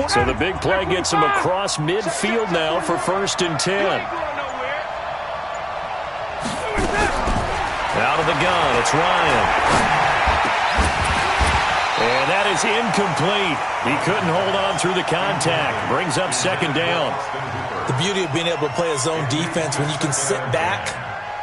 So the big play gets him across midfield now for 1st and 10. Out of the gun, it's Ryan. And that is incomplete. He couldn't hold on through the contact. Brings up 2nd down. The beauty of being able to play a zone defense when you can sit back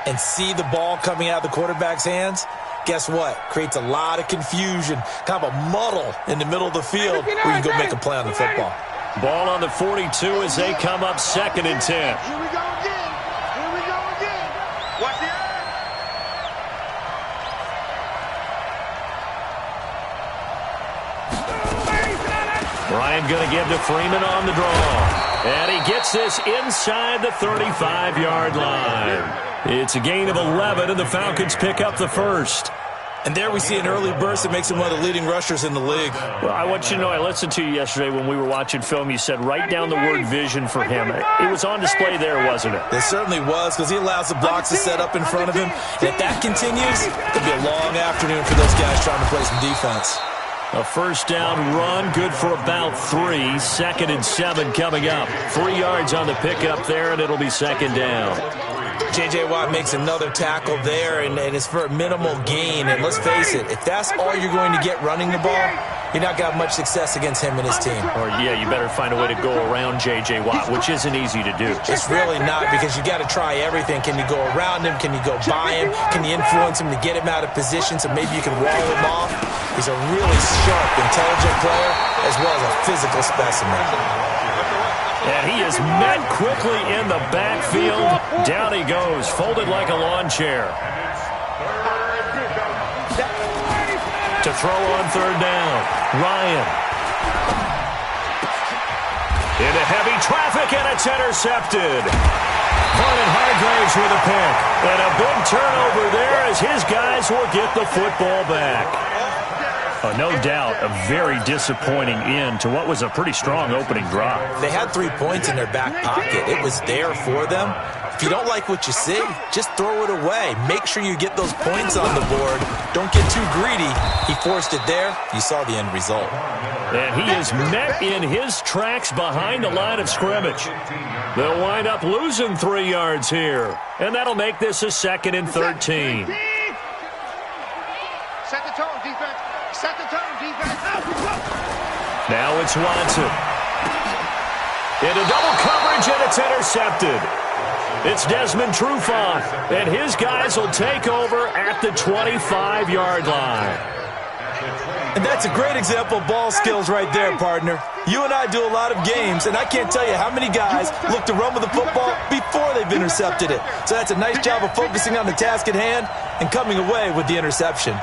and see the ball coming out of the quarterback's hands, guess what? Creates a lot of confusion, kind of a muddle in the middle of the field where you can go make a play on the football. Ball on the 42 as they come up 2nd and 10. Here we go again. Here we go again. Watch the eye. Ryan going to give to Freeman on the draw. And he gets this inside the 35-yard line. It's a gain of 11, and the Falcons pick up the 1st. And there we see an early burst that makes him one of the leading rushers in the league. Well, I want you to know, I listened to you yesterday when we were watching film. You said write down the word vision for him. It was on display there, wasn't it? It certainly was, because he allows the blocks to set up in front of him. And if that continues, it'll be a long afternoon for those guys trying to play some defense. A 1st down run, good for about 3. 2nd and 7 coming up. 3 yards on the pickup there, and it'll be 2nd down. J.J. Watt makes another tackle there, and it's for a minimal gain. And let's face it, if that's all you're going to get running the ball, you're not going to have much success against him and his team. Or, yeah, you better find a way to go around J.J. Watt, which isn't easy to do. It's really not, because you got to try everything. Can you go around him? Can you go by him? Can you influence him to get him out of position so maybe you can wall him off? He's a really sharp, intelligent player, as well as a physical specimen. And he is met quickly in the backfield. Down he goes, folded like a lawn chair. To throw on 3rd down, Ryan. Into heavy traffic, and it's intercepted. Vernon Hargraves with a pick. And a big turnover there as his guys will get the football back. No doubt a very disappointing end to what was a pretty strong opening drive. They had 3 points in their back pocket. It was there for them. If you don't like what you see, just throw it away. Make sure you get those points on the board. Don't get too greedy. He forced it there. You saw the end result. And he is met in his tracks behind the line of scrimmage. They'll wind up losing 3 yards here. And that'll make this a 2nd and 13. Set the tone, defense. Set the tone, defense. Now it's Watson. Into double coverage, and it's intercepted. It's Desmond Trufant, and his guys will take over at the 25-yard line. And that's a great example of ball skills right there, partner. You and I do a lot of games, and I can't tell you how many guys look to run with the football before they've intercepted it. So that's a nice job of focusing on the task at hand and coming away with the interception.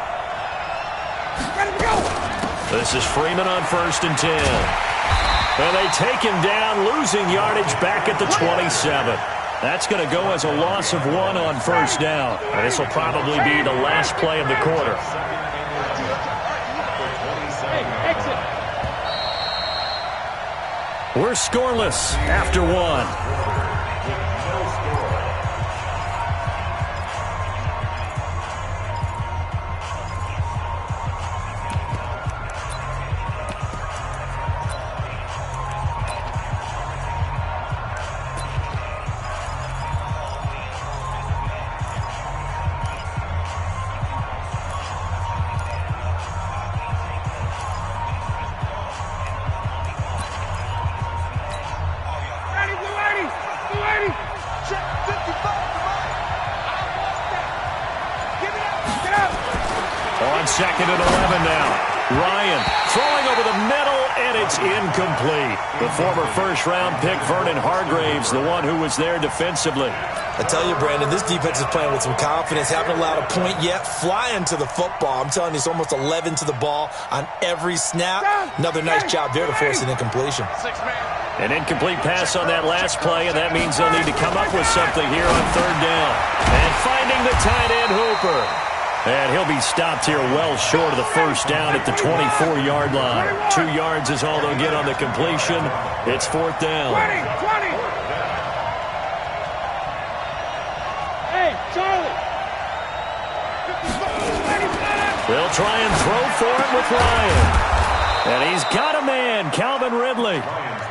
This is Freeman on 1st and 10. And they take him down, losing yardage back at the 27. That's going to go as a loss of 1 on 1st down. And this will probably be the last play of the quarter. We're scoreless after 1. On 2nd and 11 now. Ryan throwing over the middle, and it's incomplete. The former first-round pick, Vernon Hargraves, the one who was there defensively. I tell you, Brandon, this defense is playing with some confidence. Haven't allowed a point yet. Flying to the football. I'm telling you, it's almost 11 to the ball on every snap. Another nice job there to force an incompletion. An incomplete pass on that last play, and that means they'll need to come up with something here on 3rd down. And finding the tight end, Hooper. And he'll be stopped here well short of the 1st down at the 24-yard line. 2 yards is all they'll get on the completion. It's 4th down. 20. Hey, Charlie. They'll try and throw for it with Ryan. And he's got a man again, Calvin Ridley.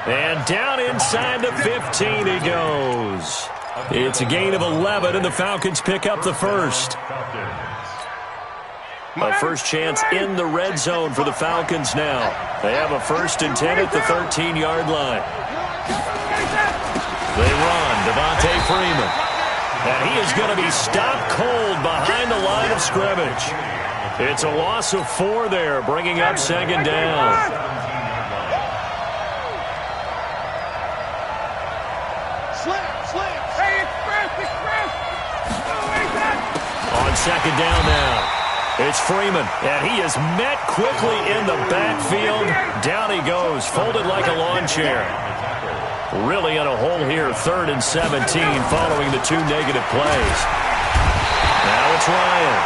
And down inside the 15 he goes. It's a gain of 11, and the Falcons pick up the first. A first chance in the red zone for the Falcons now. They have a 1st and 10 at the 13-yard line. They run, Devontae Freeman. And he is going to be stopped cold behind the line of scrimmage. It's a loss of 4 there, bringing up 2nd down. On 2nd down now, it's Freeman, and he is met quickly in the backfield. Down he goes, folded like a lawn chair. Really in a hole here, 3rd and 17, following the 2 negative plays. Now it's Ryan.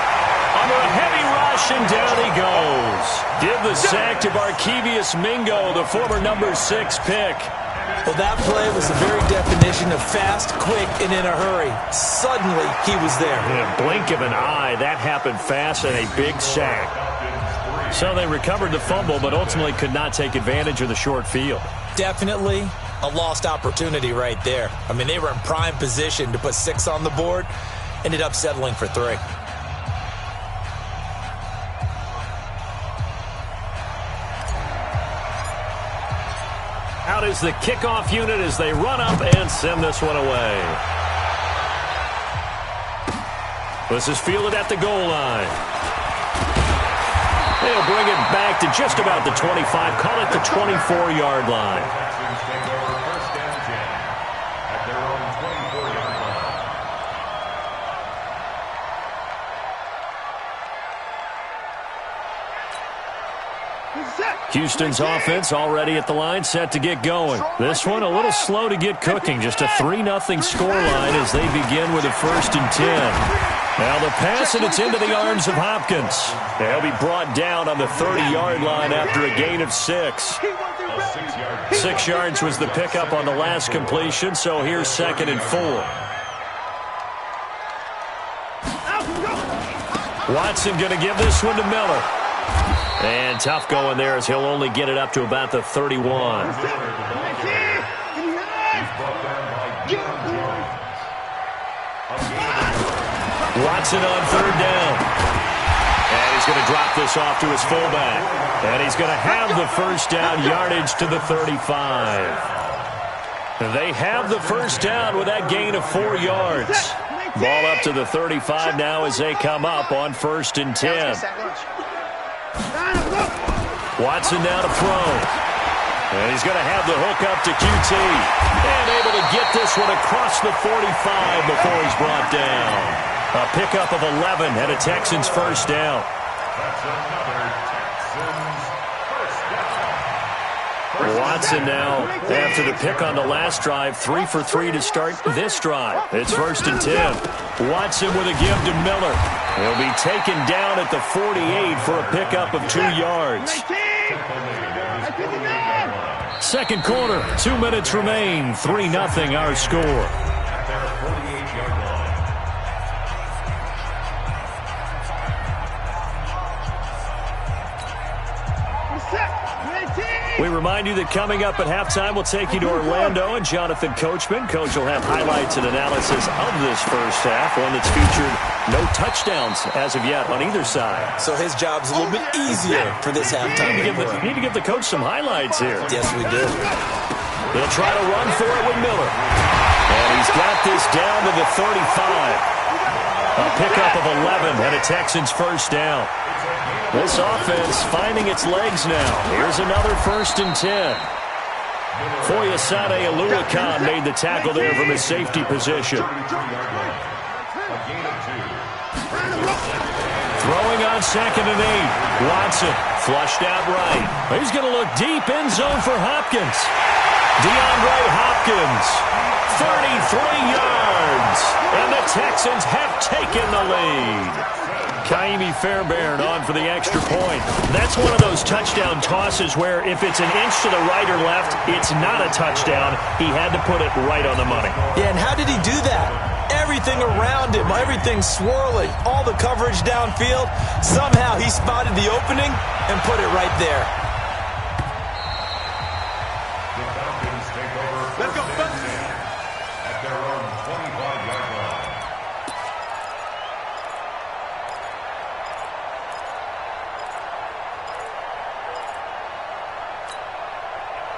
Under a heavy rush, and down he goes. Give the sack to Barkevious Mingo, the former number 6 pick. Well, that play was the very definition of fast, quick, and in a hurry. Suddenly, he was there. In a blink of an eye, that happened fast, and a big sack. So they recovered the fumble, but ultimately could not take advantage of the short field. Definitely a lost opportunity right there. I mean, they were in prime position to put 6 on the board, ended up settling for 3. Out is the kickoff unit as they run up and send this one away. This is fielded at the goal line. They'll bring it back to just about the 25, call it the 24-yard line. Houston's offense already at the line, set to get going. This one a little slow to get cooking. Just a 3-0 scoreline as they begin with a 1st and 10. Now the pass, and it's into the arms of Hopkins. They'll be brought down on the 30-yard line after a gain of 6. 6 yards was the pickup on the last completion, so here's 2nd and 4. Watson going to give this one to Miller. And tough going there as he'll only get it up to about the 31. Watson on 3rd down. And he's going to drop this off to his fullback. And he's going to have the 1st down, yardage to the 35. They have the 1st down with that gain of 4 yards. Ball up to the 35 now as they come up on 1st and 10. Watson now to throw. And he's going to have the hook up to QT. And able to get this one across the 45 before he's brought down. A pickup of 11 and a Texans 1st down. Watson now, after the pick on the last drive, 3 for 3 to start this drive. It's 1st and 10. Watson with a give to Miller. He'll be taken down at the 48 for a pickup of 2 yards. 2nd quarter, 2 minutes remain. 3-0 our score. We remind you that coming up at halftime, we'll take you to Orlando and Jonathan Coachman. Coach will have highlights and analysis of this first half, one that's featured no touchdowns as of yet on either side. So his job's a little bit easier for this halftime. Need to give the coach some highlights here. Yes, we do. They'll try to run for it with Miller. And he's got this down to the 35. A pickup of 11 and a Texans 1st down. This offense finding its legs now. Here's another 1st and 10. Foyesade Oluwakan made the tackle there from his safety position. Throwing on 2nd and 8. Watson flushed out right. He's going to look deep end zone for Hopkins. DeAndre Hopkins, 33 yards. And the Texans have taken the lead. Kaimi Fairbairn on for the extra point. That's one of those touchdown tosses where if it's an inch to the right or left, it's not a touchdown. He had to put it right on the money. Yeah, and how did he do that? Everything around him, everything swirling, all the coverage downfield. Somehow he spotted the opening and put it right there.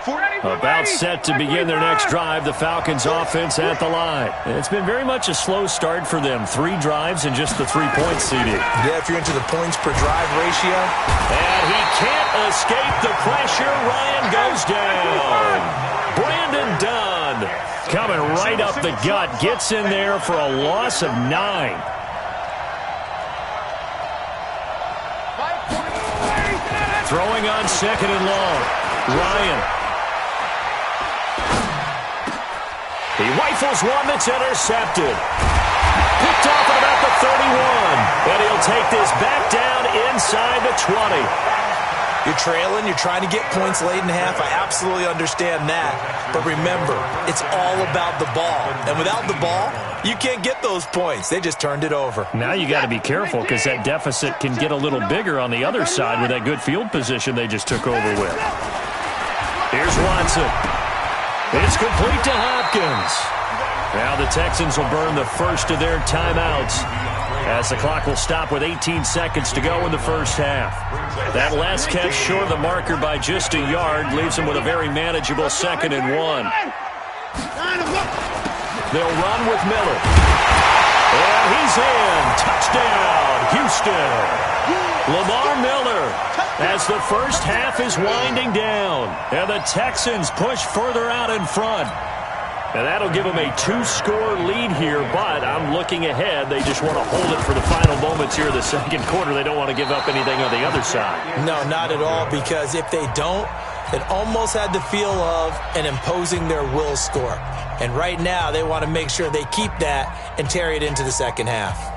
About set to begin their next drive, the Falcons offense at the line. It's been very much a slow start for them. 3 drives and just the 3-point CD. Yeah, if you're into the points per drive ratio. And he can't escape the pressure. Ryan goes down. Brandon Dunn coming right up the gut. Gets in there for a loss of 9. Throwing on 2nd and long. Ryan. He rifles one that's intercepted. Picked off at about the 31. And he'll take this back down inside the 20. You're trailing, you're trying to get points late in the half. I absolutely understand that. But remember, it's all about the ball. And without the ball, you can't get those points. They just turned it over. Now you got to be careful because that deficit can get a little bigger on the other side with that good field position they just took over with. Here's Watson. It's complete to Hopkins. Now the Texans will burn the first of their timeouts as the clock will stop with 18 seconds to go in the first half. That last catch short of the marker by just a yard leaves them with a very manageable 2nd and 1. They'll run with Miller. And he's in. Touchdown, Houston. Lamar Miller as the first half is winding down. And the Texans push further out in front. And that'll give them a 2-score lead here, but I'm looking ahead. They just want to hold it for the final moments here of the second quarter. They don't want to give up anything on the other side. No, not at all, because if they don't, it almost had the feel of an imposing their will score. And right now, they want to make sure they keep that and carry it into the second half.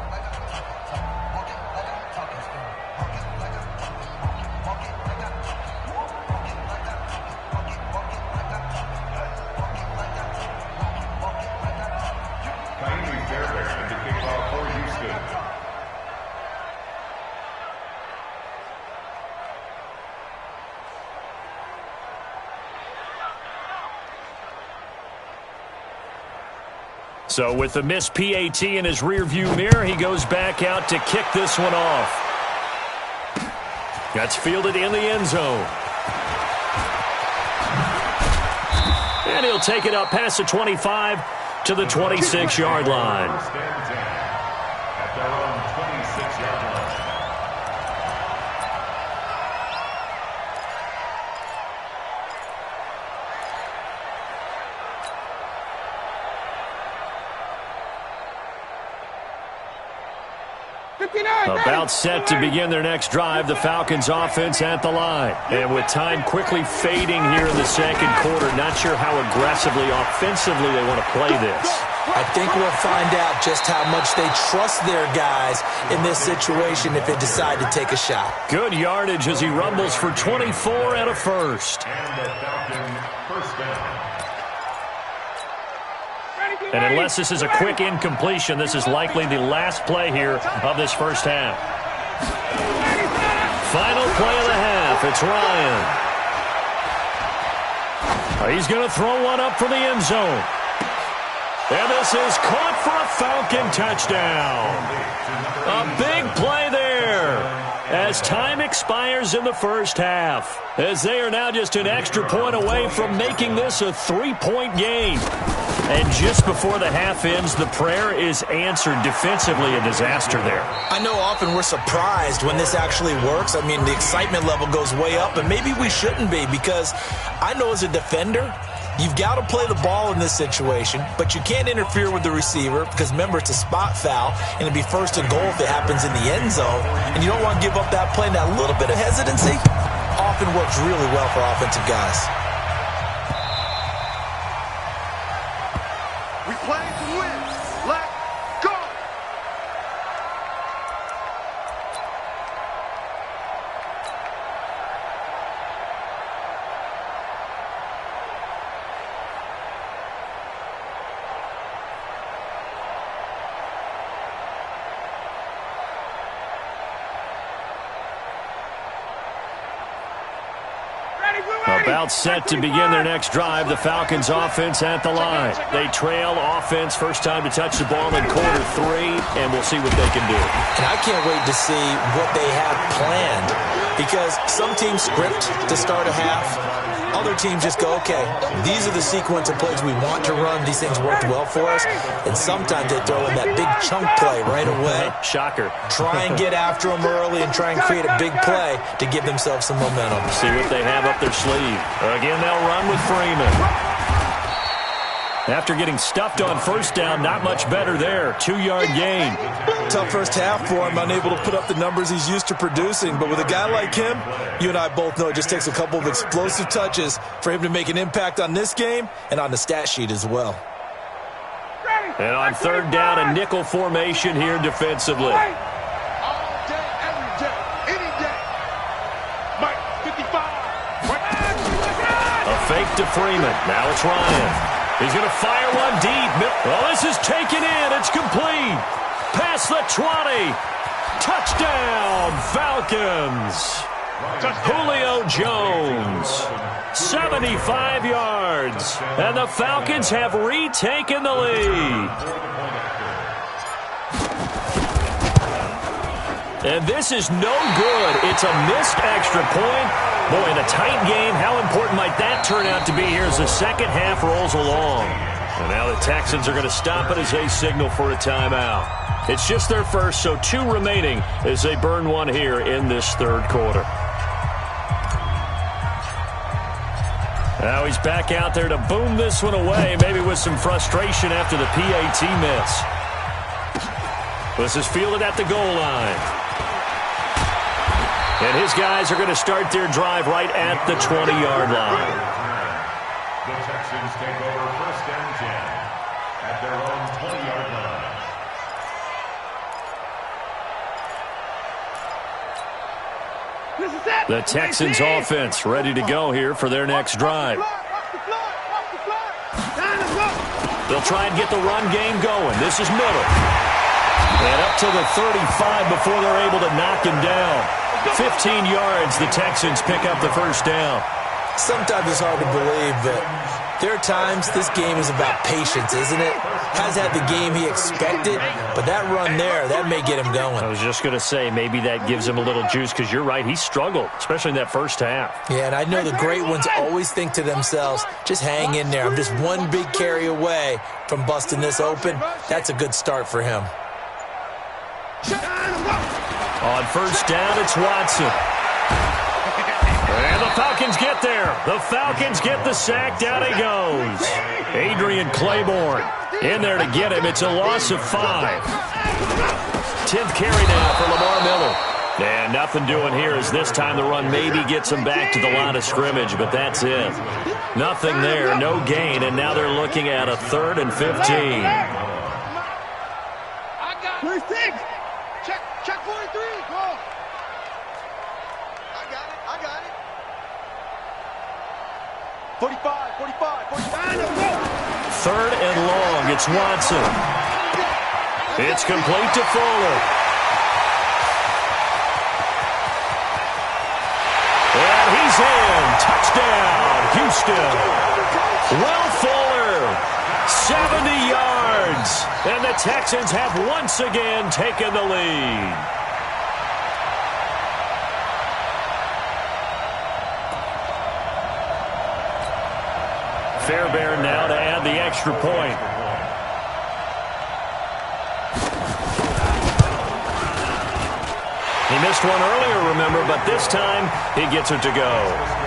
So with the missed PAT in his rearview mirror, he goes back out to kick this one off. That's fielded in the end zone. And he'll take it up past the 25 to the 26-yard line. About set to begin their next drive, the Falcons offense at the line. And with time quickly fading here in the second quarter, not sure how aggressively, offensively they want to play this. I think we'll find out just how much they trust their guys in this situation if they decide to take a shot. Good yardage as he rumbles for 24 and a first. And unless this is a quick incompletion, this is likely the last play here of this first half. Final play of the half. It's Ryan. He's going to throw one up for the end zone. And this is caught for a Falcon touchdown. A big play there as time expires in the first half, as they are now just an extra point away from making this a 3-point game. And just before the half ends, the prayer is answered. Defensively, a disaster there. I know often we're surprised when this actually works. I mean, the excitement level goes way up, and maybe we shouldn't be, because I know as a defender, you've got to play the ball in this situation, but you can't interfere with the receiver because, remember, it's a spot foul, and it'd be first and goal if it happens in the end zone, and you don't want to give up that play. That little bit of hesitancy often works really well for offensive guys. We play to win. Let's go. About set to begin their next drive, the Falcons offense at the line. They trail offense, first time to touch the ball in quarter 3, and we'll see what they can do. And I can't wait to see what they have planned, because some teams script to start a half, Other teams just go, okay, these are the sequence of plays we want to run. These things worked well for us. And sometimes they throw in that big chunk play right away. Shocker. Try and get after them early and try and create a big play to give themselves some momentum. See what they have up their sleeve. Again, they'll run with Freeman. After getting stuffed on first down, not much better there. 2-yard gain. Tough first half for him, unable to put up the numbers he's used to producing. But with a guy like him, you and I both know it just takes a couple of explosive touches for him to make an impact on this game and on the stat sheet as well. And on third down, a nickel formation here defensively. All day, every day, any day. Mike, 55. A fake to Freeman. Now it's Ryan. He's going to fire one deep. Well, this is taken in. It's complete. Past the 20. Touchdown, Falcons. Julio Jones. 75 yards. And the Falcons have retaken the lead. And this is no good. It's a missed extra point. Boy, in a tight game, how important might that turn out to be here as the second half rolls along? And now the Texans are going to stop it as they signal for a timeout. It's just their first, so 2 remaining as they burn one here in this third quarter. Now he's back out there to boom this one away, maybe with some frustration after the PAT miss. This is fielded at the goal line. And his guys are going to start their drive right at the 20-yard line. The Texans take over first and 10 at their own 20-yard line. The Texans offense ready to go here for their next drive. They'll try and get the run game going. This is Miller. And up to the 35 before they're able to knock him down. 15 yards, the Texans pick up the first down. Sometimes it's hard to believe, but there are times this game is about patience, isn't it? Has had the game he expected, but that run there, that may get him going. I was just going to say, maybe that gives him a little juice, because you're right, he struggled, especially in that first half. Yeah, and I know the great ones always think to themselves, just hang in there. I'm just one big carry away from busting this open. That's a good start for him. On first down, it's Watson. And the Falcons get there. The Falcons get the sack. Down he goes. Adrian Claiborne in there to get him. It's a loss of 5. 10th carry now for Lamar Miller. And nothing doing here as this time the run maybe gets him back to the line of scrimmage, but that's it. Nothing there, no gain, and now they're looking at a 3rd and 15. Check 43. Go. I got it. 45. 3rd and long. It's Watson. It's complete to Fuller. And he's in. Touchdown, Houston. Will Fuller. 70 yards. And the Texans have once again taken the lead. Fairbairn now to add the extra point. He missed one earlier, remember, but this time he gets it to go.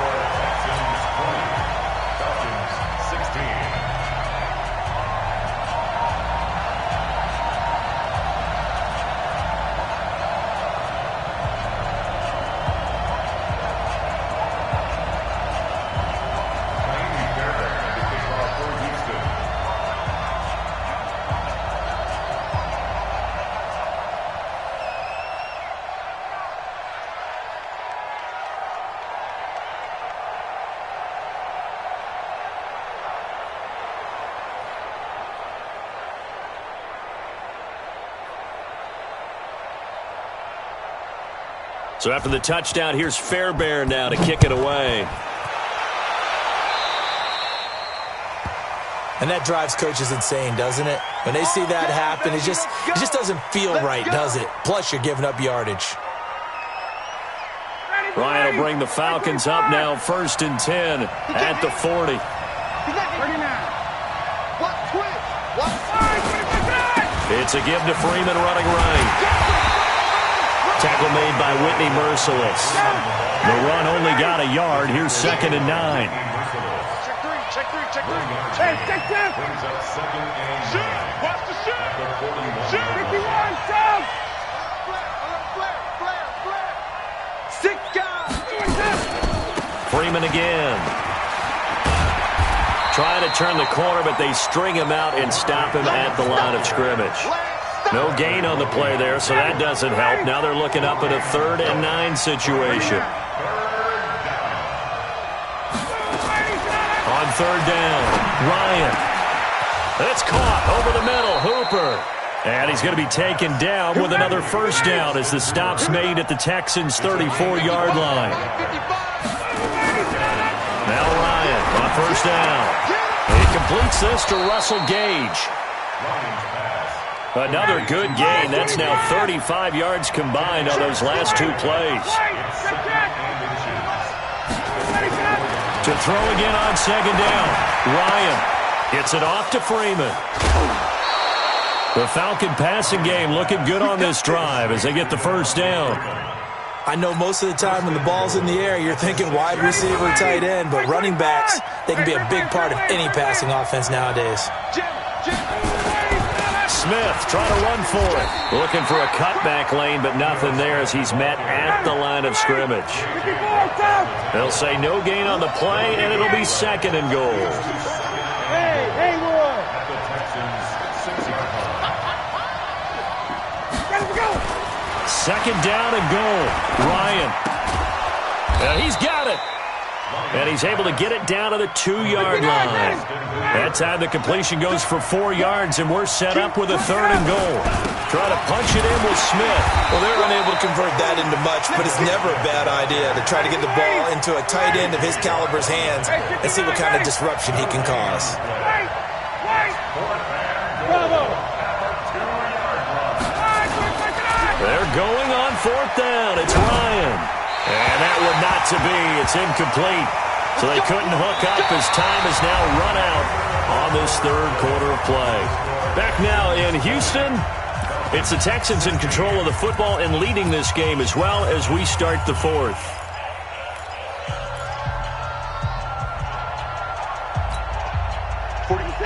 So after the touchdown, here's Fairbairn now to kick it away. And that drives coaches insane, doesn't it? When they see that happen, it just doesn't feel right, does it? Plus, you're giving up yardage. Ready, Ryan will bring the Falcons up now, 1st and 10 at the 40. It's a give to Freeman running right. Tackle made by Whitney Merciless. The run only got a yard. Here's 2nd and 9. Check three. Hey, check two. Shoot. Watch the shoot. Shoot. 51, down. Flare. 6 guys. Freeman again. Trying to turn the corner, but they string him out and stop him at the line of scrimmage. No gain on the play there, so that doesn't help. Now they're looking up at a 3rd and 9 situation. On 3rd down, Ryan. It's caught over the middle, Hooper. And he's going to be taken down with another 1st down as the stop's made at the Texans' 34-yard line. Now Ryan on 1st down. He completes this to Russell Gage. Another good gain. That's now 35 yards combined on those last 2 plays. To throw again on 2nd down. Ryan gets it off to Freeman. The Falcon passing game looking good on this drive as they get the 1st down. I know most of the time when the ball's in the air, you're thinking wide receiver, tight end, but running backs, they can be a big part of any passing offense nowadays. Smith trying to run for it. Looking for a cutback lane, but nothing there as he's met at the line of scrimmage. They'll say no gain on the play, and it'll be 2nd and goal. Hey, boy. 2nd down and goal. Ryan. He's got it. And he's able to get it down to the 2-yard line. That time the completion goes for 4 yards, and we're set up with a 3rd and goal. Try to punch it in with Smith. Well, they're unable to convert that into much, but it's never a bad idea to try to get the ball into a tight end of his caliber's hands and see what kind of disruption he can cause. They're going on 4th down. It's Ryan. And that would not to be. It's incomplete. So they couldn't hook up as time is now run out on this 3rd quarter of play. Back now in Houston. It's the Texans in control of the football and leading this game as well as we start the 4th.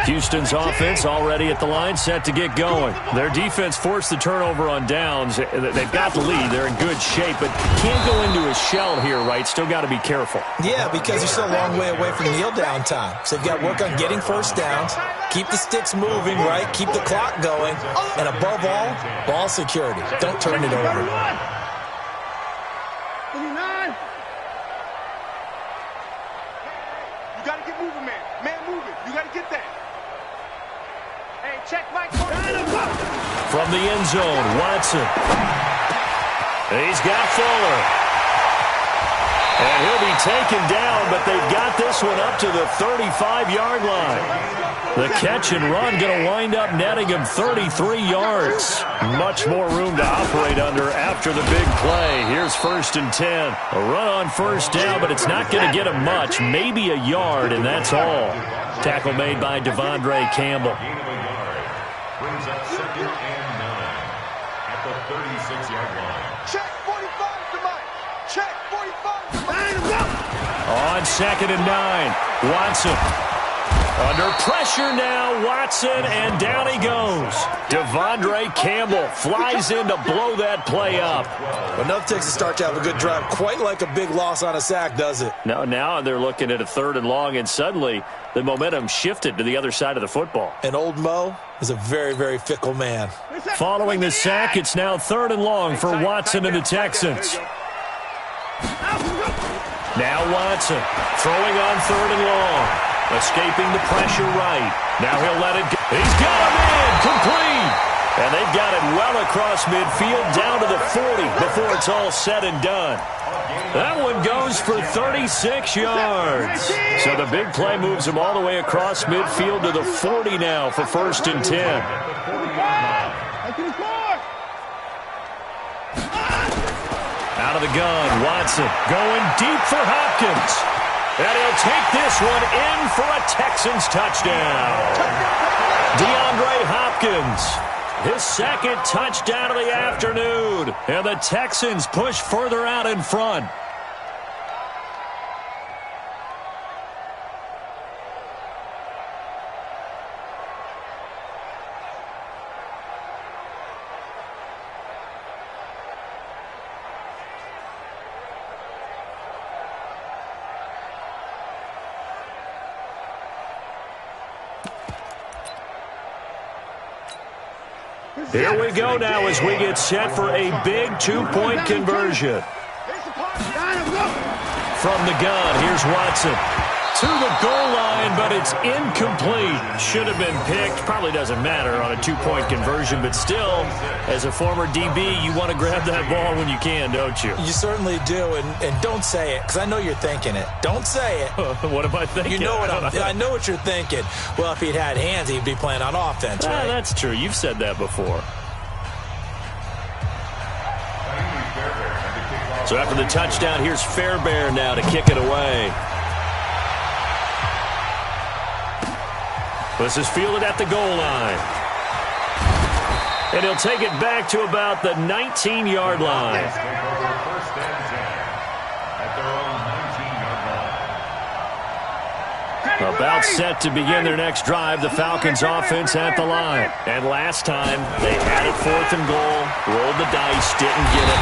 Houston's offense already at the line, set to get going. Their defense forced the turnover on downs. They've got the lead. They're in good shape, but can't go into a shell here, right? Still got to be careful. Yeah, because you're still a long way away from kneel down time. So you've got to work on getting 1st downs, keep the sticks moving, right? Keep the clock going, and above all, ball security. Don't turn it over. 29. You got to get moving, man. Man moving. You got to get that. Hey, check Mike. From the end zone, Watson. He's got Fuller. And he'll be taken down, but they've got this one up to the 35-yard line. The catch and run going to wind up netting him 33 yards. Much more room to operate under after the big play. Here's 1st and 10. A run on 1st down, but it's not going to get him much. Maybe a yard, and that's all. Tackle made by Devondre Campbell. Brings up 2nd and 9 at the 36-yard line. Check 45 to Mike. Check 45 to Mike. On 2nd and 9, Watson. Under pressure now, Watson, and down he goes. Devondre Campbell flies in to blow that play up. Well, enough takes to start to have a good drive. Quite like a big loss on a sack, does it? Now they're looking at a 3rd and long, and suddenly the momentum shifted to the other side of the football. And old Mo is a very, very fickle man. Following the sack, it's now 3rd and long for Watson and the Texans. Now Watson throwing on 3rd and long. Escaping the pressure right. Now he'll let it go. He's got him in. Complete. And they've got it well across midfield down to the 40 before it's all said and done. That one goes for 36 yards. So the big play moves him all the way across midfield to the 40 now for 1st and 10. Out of the gun, Watson going deep for Hopkins. And he'll take this one in for a Texans touchdown. DeAndre Hopkins, his second touchdown of the afternoon. And the Texans push further out in front. Here we go now as we get set for a big two-point conversion. From the gun, here's Watson. To the goal line, but it's incomplete. Should have been picked. Probably doesn't matter on a two-point conversion, but still, as a former DB, you want to grab that ball when you can, don't you? You certainly do, and don't say it, because I know you're thinking it. Don't say it. What am I thinking? You know what I know what you're thinking. Well, if he'd had hands, he'd be playing on offense, right? That's true. You've said that before. So after the touchdown, here's Fairbairn now to kick it away. This is fielded at the goal line. And he'll take it back to about the 19-yard line. About set to begin their next drive, the Falcons offense at the line. And last time, they had it 4th and goal, rolled the dice, didn't get it.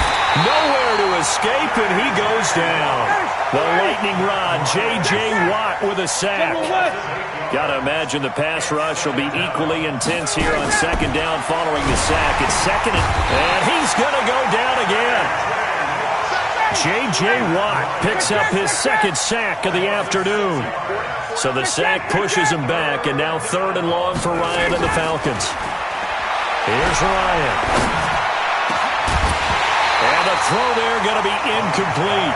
Nowhere to escape, and he goes down. The lightning rod, J.J. Watt with a sack. Got to imagine the pass rush will be equally intense here on second down following the sack. It's second, and he's going to go down again. J.J. Watt picks up his second sack of the afternoon. So the sack pushes him back, and now 3rd and long for Ryan and the Falcons. Here's Ryan. And the throw there going to be incomplete.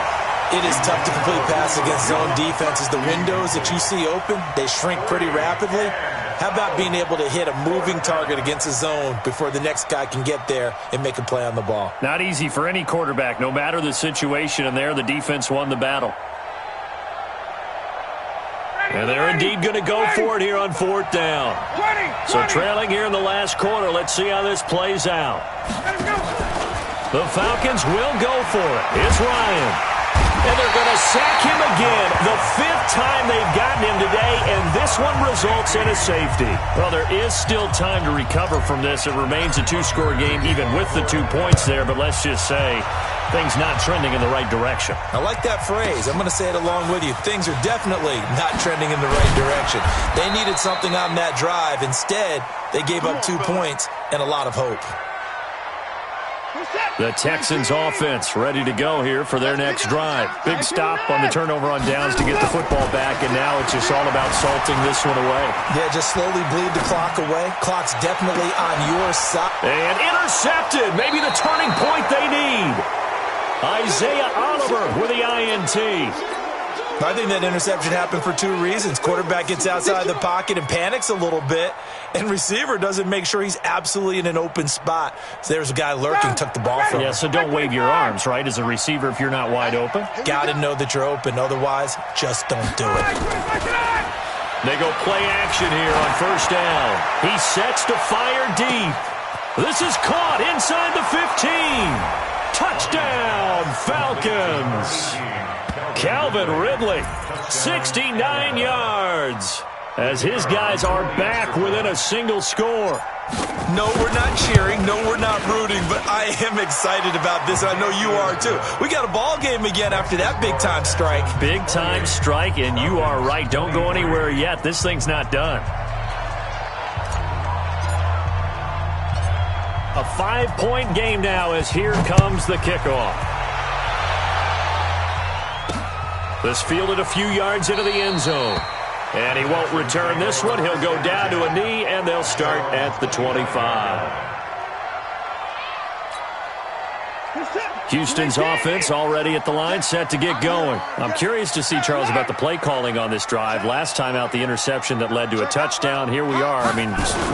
It is tough to complete pass against zone defenses. The windows that you see open, they shrink pretty rapidly. How about being able to hit a moving target against a zone before the next guy can get there and make a play on the ball? Not easy for any quarterback, no matter the situation, and there the defense won the battle. And they're indeed going to go for it here on 4th down. So trailing here in the last quarter, let's see how this plays out. The Falcons will go for it. It's Ryan. And they're going to sack him again. The 5th time they've gotten him today, and this one results in a safety. Well, there is still time to recover from this. It remains a 2-score game even with the 2 points there, but let's just say things not trending in the right direction. I like that phrase. I'm going to say it along with you. Things are definitely not trending in the right direction. They needed something on that drive. Instead, they gave up 2 points and a lot of hope. The Texans offense ready to go here for their next drive. Big stop on the turnover on downs to get the football back, and now it's just all about salting this one away. Yeah, just slowly bleed the clock away. Clock's definitely on your side. And intercepted. Maybe the turning point they need. Isaiah Oliver with the INT. I think that interception happened for 2 reasons. Quarterback gets outside the pocket and panics a little bit, and receiver doesn't make sure he's absolutely in an open spot. So there's a guy lurking, took the ball from him. Yeah, so don't wave your arms, right, as a receiver if you're not wide open. Got to know that you're open. Otherwise, just don't do it. They go play action here on 1st down. He sets to fire deep. This is caught inside the 15. Touchdown, Falcons. Calvin Ridley, 69 yards, as his guys are back within a single score. No, we're not cheering. No, we're not rooting, but I am excited about this, and I know you are too. We got a ball game again after that big-time strike. Big-time strike, and you are right. Don't go anywhere yet. This thing's not done. A 5-point game now as here comes the kickoff. This fielded a few yards into the end zone. And he won't return this one. He'll go down to a knee, and they'll start at the 25. Houston's offense already at the line, set to get going. I'm curious to see, Charles, about the play calling on this drive. Last time out, the interception that led to a touchdown. Here we are. I mean,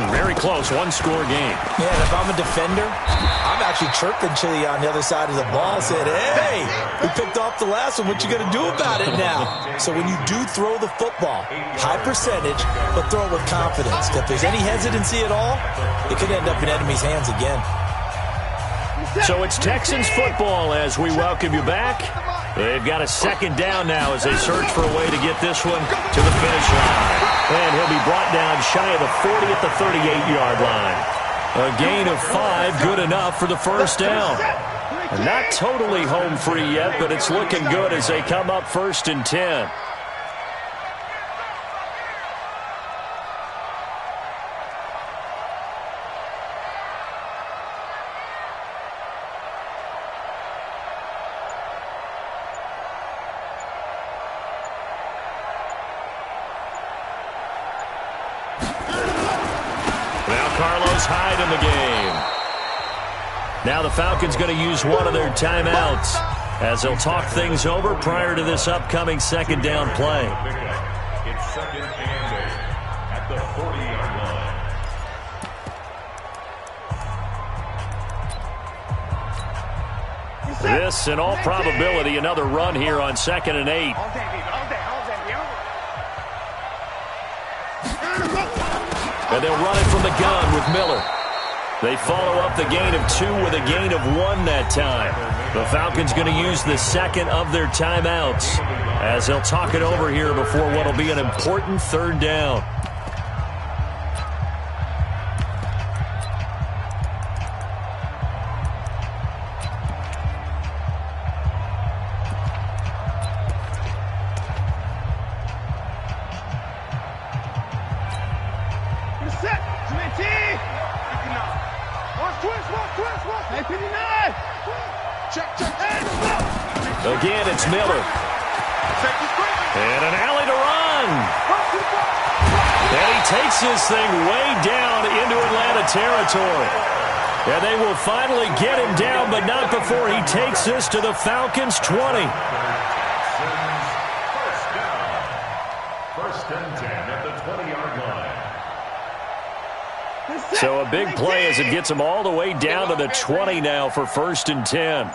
very close, one-score game. Yeah, and if I'm a defender, I'm actually chirping Chili on the other side of the ball. Said, hey, we picked off the last one. What you going to do about it now? So when you do throw the football, high percentage, but throw it with confidence. If there's any hesitancy at all, it could end up in enemy's hands again. So it's Texans football as we welcome you back. They've got a second down now as they search for a way to get this one to the finish line. And he'll be brought down shy of the 40 at the 38-yard line. A gain of 5, good enough for the first down. And not totally home free yet, but it's looking good as they come up 1st and 10. Hyde in the game. Now the Falcons going to use one of their timeouts as they'll talk things over prior to this upcoming second down play. It's 2nd and 8 at the 40-yard line. This, in all probability, another run here on 2nd and 8. And they'll run it from the gun with Miller. They follow up the gain of 2 with a gain of 1 that time. The Falcons going to use the second of their timeouts as they'll talk it over here before what will be an important 3rd down. Again, it's Miller. And an alley to run. And he takes this thing way down into Atlanta territory. And they will finally get him down, but not before he takes this to the Falcons' 20. First and 10 at the 20-yard line. So a big play as it gets him all the way down to the 20 now for 1st and 10.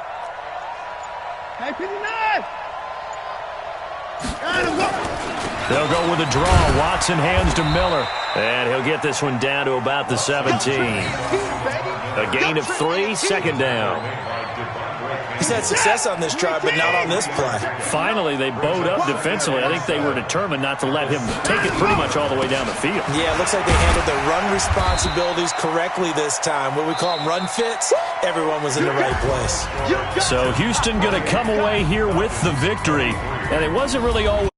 They'll go with a draw. Watson hands to Miller. And he'll get this one down to about the 17. A gain of 3, 2nd down. He's had success on this drive, but not on this play. Finally, they bowed up defensively. I think they were determined not to let him take it pretty much all the way down the field. Yeah, it looks like they handled their run responsibilities correctly this time. What we call them run fits, everyone was in the right place. So Houston going to come away here with the victory. And it wasn't really all